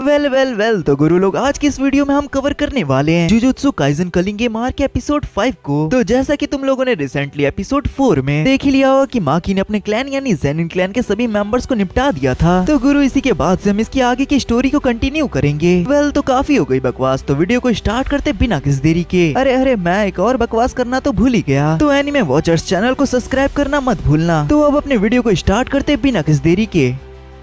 Well तो गुरु लोग, आज की इस वीडियो में हम कवर करने वाले हैं Jujutsu Kaisen culling game arc के एपिसोड 5 को। तो जैसा कि तुम लोगों ने रिसेंटली एपिसोड 4 में देख ही लिया होगा कि माकी ने अपने क्लैन यानी ज़ेनिन क्लैन के सभी मेंबर्स को निपटा दिया था। तो गुरु, इसी के बाद से हम इसकी आगे की स्टोरी को कंटिन्यू करेंगे। तो काफी हो गई बकवास, तो वीडियो को स्टार्ट करते बिना किसी देरी के। अरे मैं एक और बकवास करना तो भूल ही गया, तो एनीमे वॉचर्स चैनल को सब्सक्राइब करना मत भूलना। तो अब अपने वीडियो को स्टार्ट करते बिना किसी देरी के।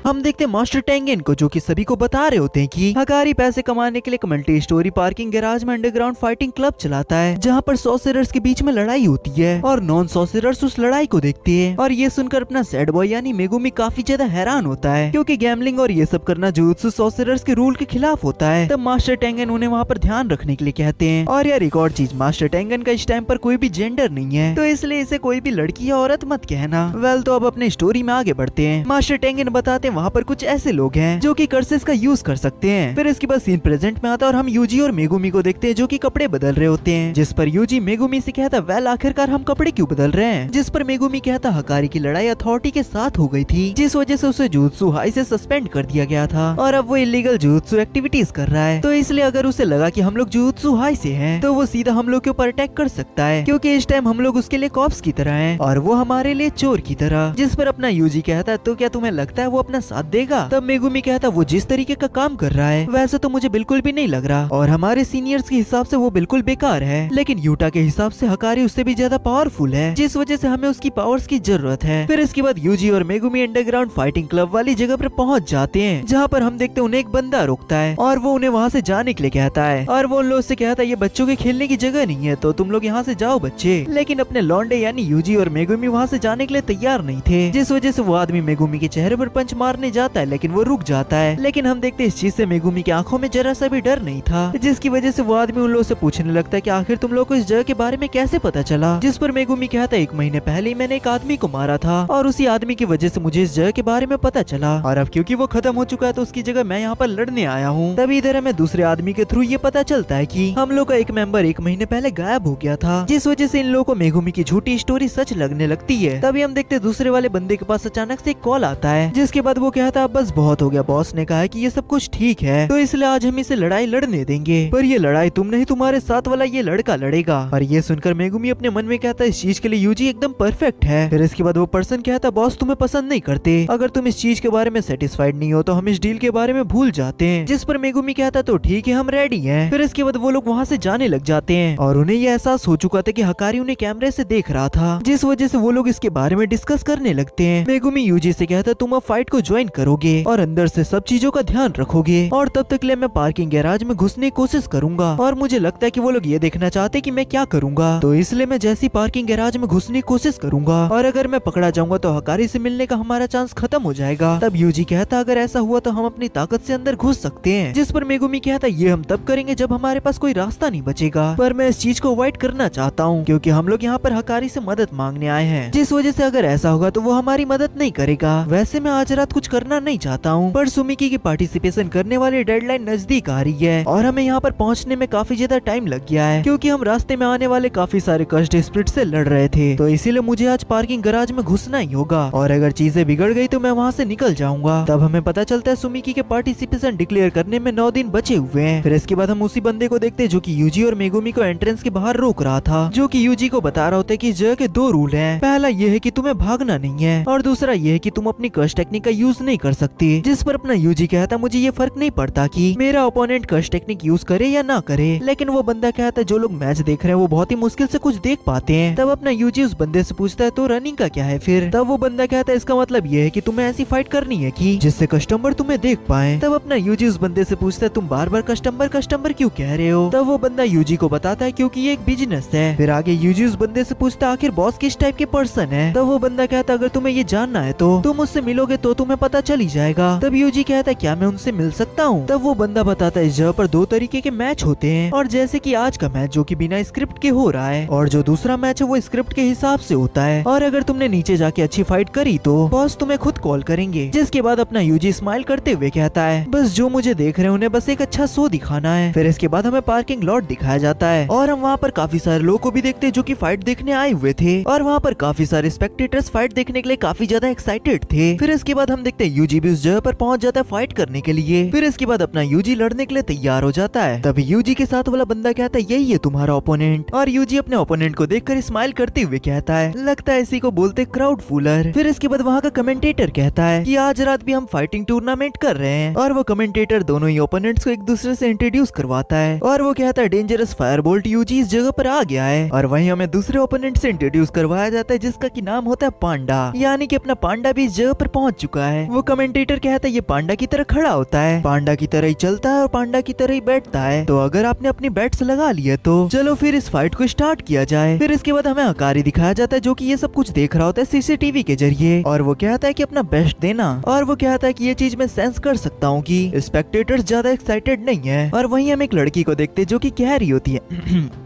हम देखते हैं मास्टर टेंगेन को, जो कि सभी को बता रहे होते हैं कि हकारी पैसे कमाने के लिए कम्युनिटी स्टोरी पार्किंग गैराज में अंडरग्राउंड फाइटिंग क्लब चलाता है, जहां पर सॉर्सरर्स के बीच में लड़ाई होती है और नॉन सॉर्सरर्स उस लड़ाई को देखते हैं। और ये सुनकर अपना सैड बॉय यानी मेगुमी काफी ज्यादा हैरान होता है, क्योंकि गैम्बलिंग और ये सब करना जुजुत्सु सॉर्सरर्स के रूल के खिलाफ होता है। तब मास्टर टेंगेन उन्हें वहाँ पर ध्यान रखने के लिए कहते हैं। और यार एक और चीज, मास्टर टेंगेन का इस टाइम पर कोई भी जेंडर नहीं है, तो इसलिए इसे कोई भी लड़की या औरत मत कहना। तो अब अपने स्टोरी में आगे बढ़ते हैं। मास्टर टेंगेन बताते हैं वहाँ पर कुछ ऐसे लोग हैं जो कि कर्सेस का यूज कर सकते हैं। फिर इसके बाद सीन प्रेजेंट में आता है और हम यूजी और मेगुमी को देखते हैं, जो कि कपड़े बदल रहे होते हैं। जिस पर यूजी मेगुमी से कहता वेल आखिरकार हम कपड़े क्यों बदल रहे हैं। जिस पर मेगुमी कहता हकारी की लड़ाई अथॉरिटी के साथ हो गई थी, जिस वजह से उसे जुजुत्सु हाई से सस्पेंड कर दिया गया था और अब वो इलीगल जुजुत्सु एक्टिविटीज कर रहा है। तो इसलिए अगर उसे लगा कि हम लोग जुजुत्सु हाई से हैं, तो वो सीधा हम लोग के ऊपर अटैक कर सकता है, क्योंकि इस टाइम हम लोग उसके लिए कॉप्स की तरह हैं और वो हमारे लिए चोर की तरह। जिस पर अपना यूजी कहता है तो क्या तुम्हें लगता है वो अपना साथ देगा। तब मेगुमी कहता वो जिस तरीके का काम कर रहा है वैसे तो मुझे बिल्कुल भी नहीं लग रहा, और हमारे सीनियर्स के हिसाब से वो बिल्कुल बेकार है, लेकिन यूटा के हिसाब से हकारी उससे भी ज्यादा पावरफुल है, जिस वजह से हमें उसकी पावर्स की जरूरत है। फिर इसके बाद यूजी और मेगुमी अंडरग्राउंड फाइटिंग क्लब वाली जगह पर पहुंच जाते हैं, जहाँ पर हम देखते हैं उन्हें एक बंदा रोकता है और वो उन्हें वहाँ से जाने के लिए कहता है। और वो उन लोगों से कहता है ये बच्चों के खेलने की जगह नहीं है, तो तुम लोग यहाँ से जाओ बच्चे। लेकिन अपने लौंडे यानी यूजी और मेगुमी वहाँ से जाने के लिए तैयार नहीं थे, जिस वजह से वो आदमी मेगुमी के चेहरे पर पंच मारने जाता है, लेकिन वो रुक जाता है। लेकिन हम देखते हैं इस चीज से मेगुमी की आंखों में जरा सा भी डर नहीं था, जिसकी वजह से वो आदमी उन लोगों से पूछने लगता है कि आखिर तुम लोग को इस जगह के बारे में कैसे पता चला। जिस पर मेगुमी कहता है 1 महीने पहले ही मैंने एक आदमी को मारा था और उसी आदमी की वजह से मुझे इस जगह के बारे में पता चला, और अब क्योंकि वो खत्म हो चुका है तो उसकी जगह मैं यहाँ पर लड़ने आया हूँ। तभी इधर हमें दूसरे आदमी के थ्रू ये पता चलता है कि हम लोग का एक मेंबर 1 महीने पहले गायब हो गया था, जिस वजह से इन लोगों को मेगुमी की झूठी स्टोरी सच लगने लगती है। तभी हम देखते दूसरे वाले बंदे के पास अचानक से एक कॉल आता है, जिसके बाद वो कहता है बस बहुत हो गया, बॉस ने कहा है कि ये सब कुछ ठीक है, तो इसलिए आज हम इसे लड़ाई लड़ने देंगे, पर ये लड़ाई तुम नहीं तुम्हारे साथ वाला ये लड़का लड़ेगा। और ये सुनकर मेगुमी अपने मन में कहता है इस चीज के लिए यूजी एकदम परफेक्ट है। फिर इसके बाद वो पर्सन कहता है बॉस तुम्हें पसंद नहीं करते, अगर तुम इस चीज के बारे में सेटिस्फाइड नहीं हो तो हम इस डील के बारे में भूल जाते हैं। जिस पर मेगुमी कहता तो ठीक है हम रेडी हैं। फिर इसके बाद वो लोग वहाँ से जाने लग जाते हैं और उन्हें ये एहसास हो चुका था कि हकारी उन्हें कैमरे से देख रहा था, जिस वजह से वो लोग इसके बारे में डिस्कस करने लगते हैं। मेगुमी यूजी से कहता तुम अब फाइट को ज्वाइन करोगे और अंदर से सब चीजों का ध्यान रखोगे, और तब तक मैं पार्किंग गैराज में घुसने की कोशिश करूंगा, और मुझे लगता है कि वो लोग ये देखना चाहते कि मैं क्या करूंगा, तो इसलिए मैं जैसी पार्किंग गैराज में घुसने की कोशिश करूंगा, और अगर मैं पकड़ा जाऊंगा तो हकारी से मिलने का हमारा चांस खत्म हो जाएगा। तब यूजी कहता अगर ऐसा हुआ तो हम अपनी ताकत से अंदर घुस सकते हैं। जिस पर मेगुमी कहता ये हम तब करेंगे जब हमारे पास कोई रास्ता नहीं बचेगा, पर मैं इस चीज को अवॉइड करना चाहता हूँ क्योंकि हम लोग यहाँ पर हकारी से मदद मांगने आए हैं, जिस वजह से अगर ऐसा होगा तो वो हमारी मदद नहीं करेगा। वैसे मैं आज रात कुछ करना नहीं चाहता हूँ, पर सुमिकी की पार्टिसिपेशन करने वाली डेडलाइन नजदीक आ रही है और हमें यहाँ पर पहुँचने में काफी ज्यादा टाइम लग गया है, क्योंकि हम रास्ते में आने वाले काफी सारे कष्ट स्प्रिट से लड़ रहे थे, तो इसीलिए मुझे आज पार्किंग गैराज में घुसना ही होगा, और अगर चीजें बिगड़ गई तो मैं वहाँ से निकल जाऊंगा। तब हमें पता चलता है सुमिकी के पार्टिसिपेशन डिक्लेयर करने में 9 दिन बचे हुए हैं। फिर इसके बाद हम उसी बंदे को देखते हैं जो कि यूजी और मेगुमी को एंट्रेंस के बाहर रोक रहा था, जो कि यूजी को बता रहा होता है कि इस जगह के 2 रूल हैं। पहला ये है कि तुम्हें भागना नहीं है, और दूसरा ये है कि तुम अपनी कष्ट टेक्निक का यूज नहीं कर सकती। जिस पर अपना यूजी कहता मुझे ये फर्क नहीं पड़ता कि मेरा ओपोनेंट कष्ट टेक्निक यूज करे या ना करे, लेकिन वो बंदा कहता है जो लोग मैच देख रहे हैं वो बहुत ही मुश्किल से कुछ देख पाते हैं। तब अपना यूजी उस बंदे से पूछता है तो रनिंग का क्या है। फिर तब वो बंदा कहता है इसका मतलब ये है कि तुम्हें ऐसी फाइट करनी है कि जिससे कस्टमर तुम्हें देख पाए। तब अपना यूजी उस बंदे से पूछता है तुम बार बार कस्टमर कस्टमर क्यों कह रहे हो। तब वो बंदा यूजी को बताता है क्योंकि ये एक बिजनेस है। फिर आगे यूजी उस बंदे से पूछता है आखिर बॉस किस टाइप के पर्सन है। तब वो बंदा कहता है अगर तुम्हें ये जानना है तो तुम उससे मिलोगे तो तुम्हें पता चल ही जाएगा। तब यूजी कहता है क्या मैं उनसे मिल सकता हूँ। तब वो बंदा बताता है इस जगह पर 2 तरीके के मैच होते हैं, और जैसे कि आज का मैच जो कि बिना स्क्रिप्ट के हो रहा है, और जो दूसरा मैच है वो स्क्रिप्ट के हिसाब से होता है, और अगर तुमने नीचे जाके अच्छी फाइट करी तो बॉस तुम्हें खुद कॉल करेंगे। जिसके बाद अपना यूजी स्माइल करते हुए कहता है बस जो मुझे देख रहे हैं उन्हें बस एक अच्छा शो दिखाना है। फिर इसके बाद हमें पार्किंग लॉट दिखाया जाता है और हम वहाँ पर काफी सारे लोगों को भी देखते हैं जो कि फाइट देखने आए हुए थे, और वहाँ पर काफी सारे स्पेक्टेटर्स फाइट देखने के लिए काफी ज्यादा एक्साइटेड थे। फिर इसके बाद हम देखते हैं यूजी भी उस जगह पर पहुंच जाता है फाइट करने के लिए। फिर इसके बाद अपना यूजी लड़ने के लिए तैयार हो जाता है। तभी यूजी के साथ वाला बंदा कहता है यही है तुम्हारा ओपोनेंट, और यूजी अपने ओपोनेंट को देखकर स्माइल करते हुए कहता है लगता है इसी को बोलते क्राउड फूलर। फिर इसके बाद वहाँ का कमेंटेटर कहता है कि आज रात भी हम फाइटिंग टूर्नामेंट कर रहे हैं, और वो कमेंटेटर दोनों ही ओपोनेंट्स को एक दूसरे से इंट्रोड्यूस करवाता है, और वो कहता है डेंजरस फायरबोल्ट यूजी इस जगह पर आ गया है। और वहीं हमें दूसरे ओपोनेंट से इंट्रोड्यूस करवाया जाता है जिसका की नाम होता है पांडा, यानी कि अपना पांडा भी इस जगह पर पहुंच चुका है। वो कमेंटेटर कहता है ये पांडा की तरह खड़ा होता है, पांडा की तरह ही चलता है और पांडा की तरह ही बैठता है, तो अगर आपने अपनी बैट्स लगा ली है तो चलो फिर इस फाइट को स्टार्ट किया जाए। फिर इसके बाद हमें हकारी दिखाया जाता है जो कि ये सब कुछ देख रहा होता है सीसीटीवी के जरिए, और वो कहता है कि अपना बेस्ट देना, और वो कहता है कि ये चीज मैं सेंस कर सकता हूँ कि स्पेक्टेटर्स ज्यादा एक्साइटेड नहीं है। और वहीं हम एक लड़की को देखते हैं जो कि कह रही होती है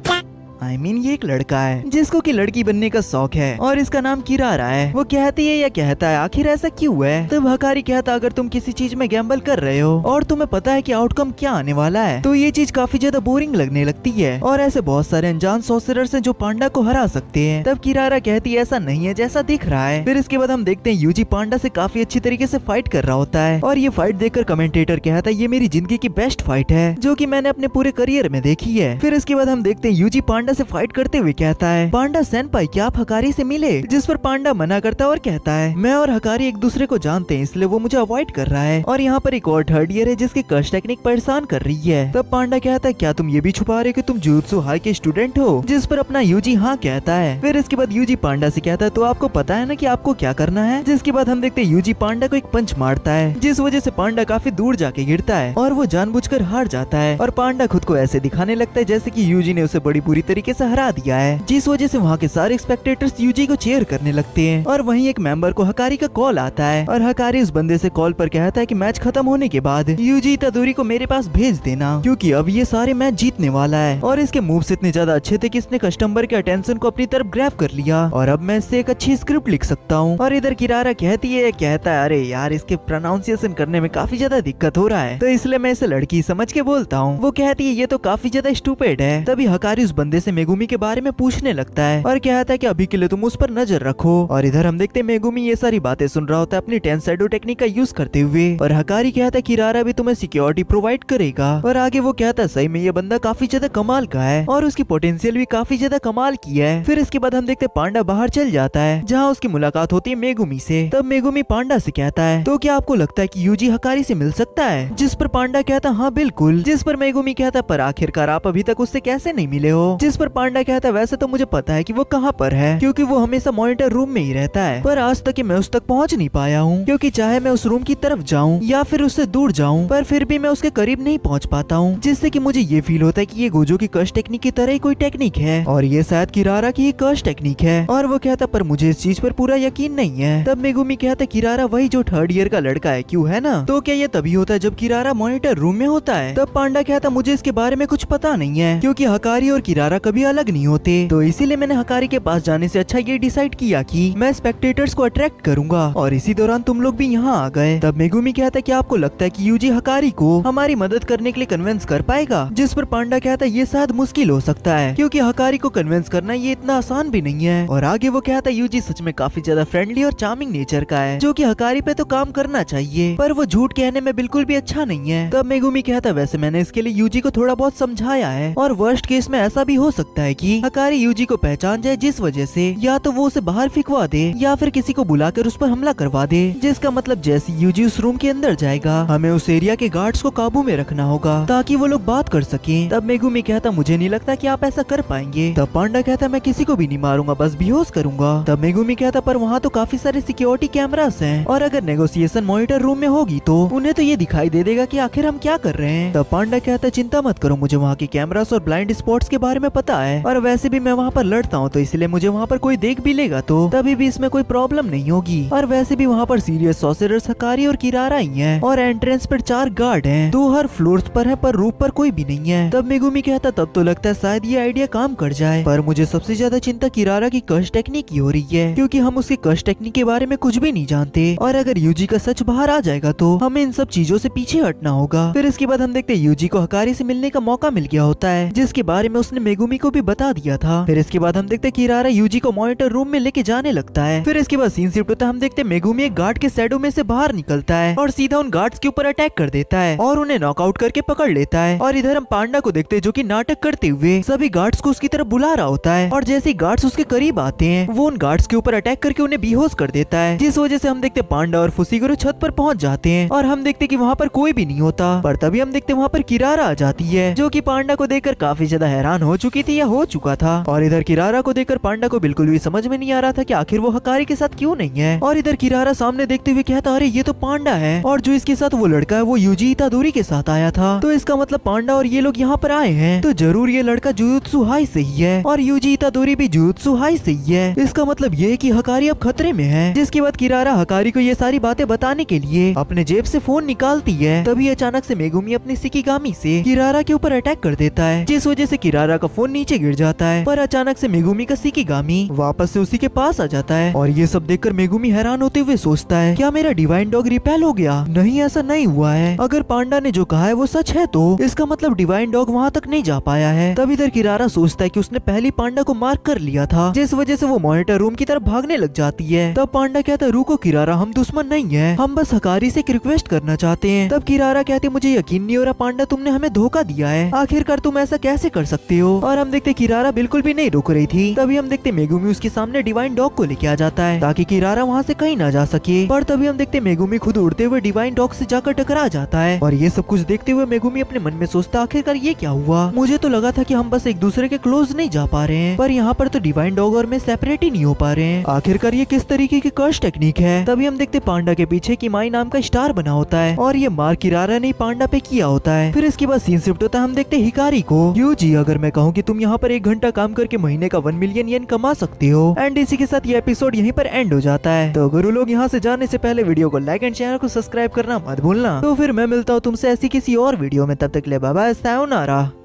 I mean, ये एक लड़का है जिसको कि लड़की बनने का शौक है और इसका नाम किरारा है। वो कहती है या कहता है आखिर ऐसा क्यों है? तब हकारी कहता अगर तुम किसी चीज में गैम्बल कर रहे हो और तुम्हें पता है कि आउटकम क्या आने वाला है तो ये चीज काफी ज्यादा बोरिंग लगने लगती है, और ऐसे बहुत सारे अनजान सॉर्सरर्स हैं जो पांडा को हरा सकते हैं। तब किरारा कहती है ऐसा नहीं है जैसा दिख रहा है। फिर इसके बाद हम देखते हैं यूजी पांडा से काफी अच्छी तरीके से फाइट कर रहा होता है, और ये फाइट देखकर कमेंटेटर कहता है ये मेरी जिंदगी की बेस्ट फाइट है जो की मैंने अपने पूरे करियर में देखी है। फिर इसके बाद हम देखते हैं यूजी पांडा से फाइट करते हुए कहता है पांडा सेनपाई क्या आप हकारी से मिले? जिस पर पांडा मना करता है और कहता है मैं और हकारी एक दूसरे को जानते हैं इसलिए वो मुझे अवॉइड कर रहा है। और यहाँ पर एक और थर्ड ईयर है जिसकी कर्श टेक्निक परेशान कर रही है। तब पांडा कहता है क्या तुम ये भी छुपा रहे कि तुम जुजुत्सु हाई के स्टूडेंट हो? जिस पर अपना यूजी हाँ कहता है। फिर इसके बाद यूजी पांडा से कहता है तो आपको पता है ना कि आपको क्या करना है? जिसके बाद हम देखते हैं यूजी पांडा को एक पंच मारता है जिस वजह से पांडा काफी दूर जाके गिरता है और वो जानबूझकर हार जाता है, और पांडा खुद को ऐसे दिखाने लगता है जैसे कि यूजी ने उसे बड़ी बुरी तरीके से हरा दिया है, जिस वजह से वहाँ के सारे स्पेक्टेटर्स यूजी को चीयर करने लगते हैं। और वहीं एक मेंबर को हकारी का कॉल आता है और हकारी उस बंदे से कॉल पर कहता है कि मैच खत्म होने के बाद यूजी तदूरी को मेरे पास भेज देना क्योंकि अब ये सारे मैच जीतने वाला है। और इसके मूव्स इतने ज्यादा अच्छे थे कि इसने कस्टमर के अटेंशन को अपनी तरफ ग्रैब कर लिया और अब मैं इससे एक अच्छी स्क्रिप्ट लिख सकता हूँ। और इधर किरारा कहता है अरे यार इसके प्रोनाउंसिएशन करने में काफी ज्यादा दिक्कत हो रहा है तो इसलिए मैं इसे लड़की समझ के बोलता हूँ। वो कहती है ये तो काफी ज्यादा स्टूपिड है। तभी हकारी उस बंदे से मेगुमी के बारे में पूछने लगता है और कहता है कि अभी के लिए तुम उस पर नजर रखो। और इधर हम देखते हैं मेगुमी ये सारी बातें सुन रहा होता है अपनी टेंसाइडो टेक्निक का यूज करते हुए, और हकारी कहता है किरारा भी तुम्हें सिक्योरिटी प्रोवाइड करेगा। और आगे वो कहता है सही में ये बंदा काफी ज्यादा कमाल का है और उसकी पोटेंशियल भी काफी ज्यादा कमाल की है। फिर इसके बाद हम देखते हैं पांडा बाहर चल जाता है जहाँ उसकी मुलाकात होती है मेगुमी से। तब मेगुमी पांडा से कहता है तो क्या आपको लगता है कि यूजी हकारी से मिल सकता है? जिस पर पांडा कहता है हाँ बिल्कुल। जिस पर मेगुमी कहता है पर आखिरकार आप अभी तक उससे कैसे नहीं मिले हो? जिस पर पांडा कहता है वैसे तो मुझे पता है कि वो कहाँ पर है क्योंकि वो हमेशा मॉनिटर रूम में ही रहता है, पर आज तक मैं उस तक पहुंच नहीं पाया हूँ क्योंकि चाहे मैं उस रूम की तरफ जाऊँ या फिर उससे दूर जाऊँ पर फिर भी मैं उसके करीब नहीं पहुँच पाता हूँ, जिससे कि मुझे ये फील होता है कि ये गोजो की कर्श टेक्निक की तरह ही कोई टेक्निक है और ये शायद किरारा की ही कर्श टेक्निक है। और वो कहता पर मुझे इस चीज पर पूरा यकीन नहीं है। तब मेगुमी कहता किरारा वही जो थर्ड ईयर का लड़का है क्यों है ना? तो क्या ये तभी होता है जब किरारा मॉनिटर रूम में होता है? तब पांडा कहता मुझे इसके बारे में कुछ पता नहीं है क्योंकि हकारी और किरारा कभी अलग नहीं होते, तो इसीलिए मैंने हकारी के पास जाने से अच्छा ये डिसाइड किया कि मैं स्पेक्टेटर्स को अट्रैक्ट करूंगा और इसी दौरान तुम लोग भी यहाँ आ गए। तब मेगुमी कहता है कि आपको लगता है कि यूजी हकारी को हमारी मदद करने के लिए कन्विंस कर पाएगा? जिस पर पांडा कहता है ये शायद मुश्किल हो सकता है क्योंकि हकारी को कन्विंस करना ये इतना आसान भी नहीं है। और आगे वो कहता है यूजी सच में काफी ज्यादा फ्रेंडली और चार्मिंग नेचर का है जो कि हकारी पे तो काम करना चाहिए पर वो झूठ कहने में बिल्कुल भी अच्छा नहीं है। तब मेगुमी कहता है वैसे मैंने इसके लिए यूजी को थोड़ा बहुत समझाया है और वर्स्ट केस में ऐसा भी हो सकता है कि हकारी यूजी को पहचान जाए जिस वजह से या तो वो उसे बाहर फिकवा दे या फिर किसी को बुलाकर उस पर हमला करवा दे, जिसका मतलब जैसे यूजी उस रूम के अंदर जाएगा हमें उस एरिया के गार्ड्स को काबू में रखना होगा ताकि वो लोग बात कर सकें। तब मेगुमी कहता मुझे नहीं लगता कि आप ऐसा कर पाएंगे। तब पांडा कहता मैं किसी को भी नहीं मारूंगा बस बेहोश करूंगा। तब मेगुमी कहता पर वहाँ तो काफी सारे सिक्योरिटी कैमरास हैं और अगर नेगोशिएशन मॉनिटर रूम में होगी तो उन्हें तो ये दिखाई दे देगा कि आखिर हम क्या कर रहे हैं। तब पांडा कहता चिंता मत करो मुझे वहाँ के कैमरास और ब्लाइंड स्पॉट्स के बारे में पता है और वैसे भी मैं वहाँ पर लड़ता हूँ तो इसलिए मुझे वहाँ पर कोई देख भी लेगा तो तभी भी इसमें कोई प्रॉब्लम नहीं होगी। और वैसे भी वहाँ पर सीरियस सॉर्सरर्स हकारी और किरारा ही हैं और एंट्रेंस पर 4 गार्ड हैं, 2 हर फ्लोर्स पर है पर रूफ पर कोई भी नहीं है। तब मेगुमी कहता तब तो लगता है शायद ये आइडिया काम कर जाए, पर मुझे सबसे ज्यादा चिंता किरारा की कर्श टेक्निक की हो रही है क्योंकि हम उसकी कर्श टेक्निक के बारे में कुछ भी नहीं जानते और अगर यूजी का सच बाहर आ जाएगा तो हमें इन सब चीजों से पीछे हटना होगा। फिर इसके बाद हम देखते हैं यूजी को हकारी से मिलने का मौका मिल गया होता है जिसके बारे में उसने मेगुमी मेगुमी को भी बता दिया था। फिर इसके बाद हम देखते हैं किरारा यूजी को मॉनिटर रूम में लेके जाने लगता है। फिर इसके बाद सीन शिफ्ट होता है, हम देखते हैं मेगुमी एक गार्ड के शैडो में से बाहर निकलता है और सीधा उन गार्ड्स के ऊपर अटैक कर देता है और उन्हें नॉकआउट करके पकड़ लेता है। और इधर हम पांडा को देखते हैं जो कि नाटक करते हुए सभी गार्ड्स को उसकी तरफ बुला रहा होता है और जैसे ही गार्ड्स उसके करीब आते हैं वो उन गार्ड्स के ऊपर अटैक करके उन्हें बेहोश कर देता है, जिस वजह से हम देखते हैं पांडा और फुसिगुरु छत पर पहुंच जाते हैं और हम देखते हैं कि वहाँ पर कोई भी नहीं होता। पर तभी हम देखते हैं वहाँ पर किरारा आ जाती है जो कि पांडा को देखकर काफी ज्यादा हैरान हो चुकी थी या हो चुका था। और इधर किरारा को देखकर पांडा को बिल्कुल भी समझ में नहीं आ रहा था कि आखिर वो हकारी के साथ क्यों नहीं है। और इधर किरारा सामने देखते हुए कहता अरे ये तो पांडा है और जो इसके साथ वो लड़का है वो यूजी इतादोरी के साथ आया था, तो इसका मतलब पांडा और ये लोग यहाँ पर आए हैं तो जरूर ये लड़का जुजुत्सु हाई से ही है और यूजी इतादोरी भी जुजुत्सु हाई से ही है। इसका मतलब ये है कि हकारी अब खतरे में है। जिसके बाद किरारा हकारी को ये सारी बातें बताने के लिए अपने जेब से फोन निकालती है। तभी अचानक से मेगुमी अपनी शिकिगामी से किरारा के ऊपर अटैक कर देता है, जिस वजह से किरारा का फोन नीचे गिर जाता है। पर अचानक से मेगुमी का शिकिगामी वापस से उसी के पास आ जाता है और ये सब देखकर मेगुमी हैरान होते हुए सोचता है क्या मेरा डिवाइन डॉग रिपेल हो गया? नहीं, ऐसा नहीं हुआ है। अगर पांडा ने जो कहा है वो सच है तो इसका मतलब डिवाइन डॉग वहाँ तक नहीं जा पाया है। तब इधर किरारा सोचता है कि उसने पहली पांडा को मार्क कर लिया था, जिस वजह से वो मॉनिटर रूम की तरफ भागने लग जाती है। तब पांडा कहता है रुको किरारा, हम दुश्मन नहीं है, हम बस हकारी से एक रिक्वेस्ट करना चाहते हैं। तब किरारा कहते मुझे यकीन नहीं हो रहा पांडा, तुमने हमें धोखा दिया है, आखिरकार तुम ऐसा कैसे कर सकते हो? और हम देखते किरारा बिल्कुल भी नहीं रुक रही थी। तभी हम देखते मेगुमी उसके सामने डिवाइन डॉग को लेके आ जाता है ताकि किरारा वहाँ से कहीं ना जा सके। पर तभी हम देखते मेगुमी खुद उड़ते हुए डिवाइन डॉग से जाकर टकरा जाता है और ये सब कुछ देखते हुए मेगुमी अपने मन में सोचता आखिरकार ये क्या हुआ? मुझे तो लगा था कि हम बस एक दूसरे के क्लोज नहीं जा पा रहे हैं, पर यहाँ पर तो डिवाइन डॉग और मैं सेपरेट ही नहीं हो पा रहे हैं। आखिरकार ये किस तरीके की कर्स टेक्निक है? तभी हम देखते पांडा के पीछे किमाई नाम का स्टार बना होता है और ये मार किरारा ने पांडा पे किया होता है। फिर इसके बाद सीन शिफ्ट होता है, हम देखते हिकारी को यूजी अगर मैं कहूँ कि तुम यहाँ पर 1 घंटा काम करके महीने का 1 मिलियन येन कमा सकते हो। एंड इसी के साथ ये एपिसोड यहीं पर एंड हो जाता है। तो गुरु लोग यहाँ से जाने से पहले वीडियो को लाइक एंड चैनल को सब्सक्राइब करना मत भूलना। तो फिर मैं मिलता हूँ तुमसे ऐसी किसी और वीडियो में, तब तक ले बाय बाय, सायोनारा।